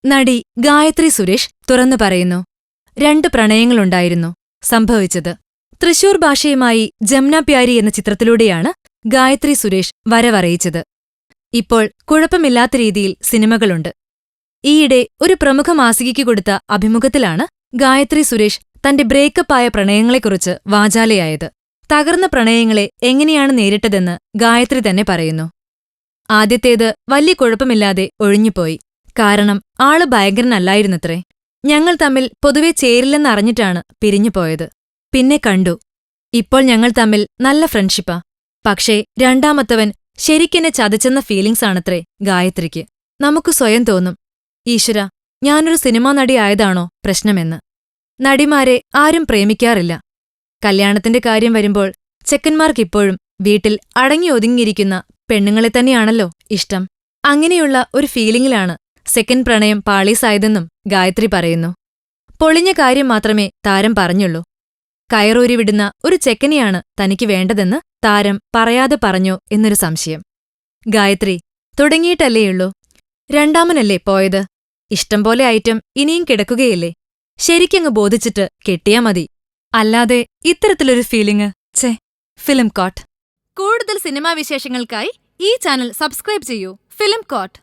നടി ഗായത്രി സുരേഷ് തുറന്നു പറയുന്നു. 2 പ്രണയങ്ങളുണ്ടായിരുന്നു. സംഭവിച്ചത് തൃശൂർ ഭാഷയുമായി ജംന പ്യാരി എന്ന ചിത്രത്തിലൂടെയാണ് ഗായത്രി സുരേഷ് വരവറിയിച്ചത്. ഇപ്പോൾ കുഴപ്പമില്ലാത്ത രീതിയിൽ സിനിമകളുണ്ട്. ഈയിടെ ഒരു പ്രമുഖ മാസികയ്ക്ക് കൊടുത്ത അഭിമുഖത്തിലാണ് ഗായത്രി സുരേഷ് തന്റെ ബ്രേക്കപ്പായ പ്രണയങ്ങളെക്കുറിച്ച് വാചാലയായത്. തകർന്ന പ്രണയങ്ങളെ എങ്ങനെയാണ് നേരിട്ടതെന്ന് ഗായത്രി തന്നെ പറയുന്നു. ആദ്യത്തേത് വലിയ കുഴപ്പമില്ലാതെ ഒഴിഞ്ഞുപോയി. കാരണം ആള് ഭയങ്കരനല്ലായിരുന്നത്രേ. ഞങ്ങൾ തമ്മിൽ പൊതുവെ ചേരില്ലെന്നറിഞ്ഞിട്ടാണ് പിരിഞ്ഞുപോയത്. പിന്നെ കണ്ടു. ഇപ്പോൾ ഞങ്ങൾ തമ്മിൽ നല്ല ഫ്രണ്ട്ഷിപ്പാ. പക്ഷേ രണ്ടാമത്തവൻ ശരിക്കെന്നെ ചതച്ചെന്ന ഫീലിംഗ്സാണത്രേ ഗായത്രിക്ക്. നമുക്ക് സ്വയം തോന്നും, ഈശ്വരാ, ഞാനൊരു സിനിമാ നടി ആയതാണോ പ്രശ്നമെന്ന്. നടിമാരെ ആരും പ്രേമിക്കാറില്ല. കല്യാണത്തിന്റെ കാര്യം വരുമ്പോൾ ചെക്കന്മാർക്കിപ്പോഴും വീട്ടിൽ അടങ്ങി ഒതുങ്ങിയിരിക്കുന്ന പെണ്ണുങ്ങളെ തന്നെയാണല്ലോ ഇഷ്ടം. അങ്ങനെയുള്ള ഒരു ഫീലിംഗിലാണ് സെക്കൻഡ് പ്രണയം പാളീസായതെന്നും ഗായത്രി പറയുന്നു. പൊളിഞ്ഞ കാര്യം മാത്രമേ താരം പറഞ്ഞുള്ളൂ. കയറൂരി വിടുന്ന ഒരു ചെക്കനെയാണ് തനിക്ക് വേണ്ടതെന്ന് താരം പറയാതെ പറഞ്ഞോ എന്നൊരു സംശയം. ഗായത്രി, തുടങ്ങിയിട്ടല്ലേയുള്ളൂ. രണ്ടാമനല്ലേ പോയത്. ഇഷ്ടം പോലെ ഐറ്റം ഇനിയും കിടക്കുകയില്ലേ. ശരിക്കങ്ങ് ബോധിച്ചിട്ട് കെട്ടിയാ മതി. അല്ലാതെ ഇത്തരത്തിലൊരു ഫീലിംഗ്, ഛേ. ഫിലിം കോട്ട്. കൂടുതൽ സിനിമാ വിശേഷങ്ങൾക്കായി ഈ ചാനൽ സബ്സ്ക്രൈബ് ചെയ്യൂ. Film coat.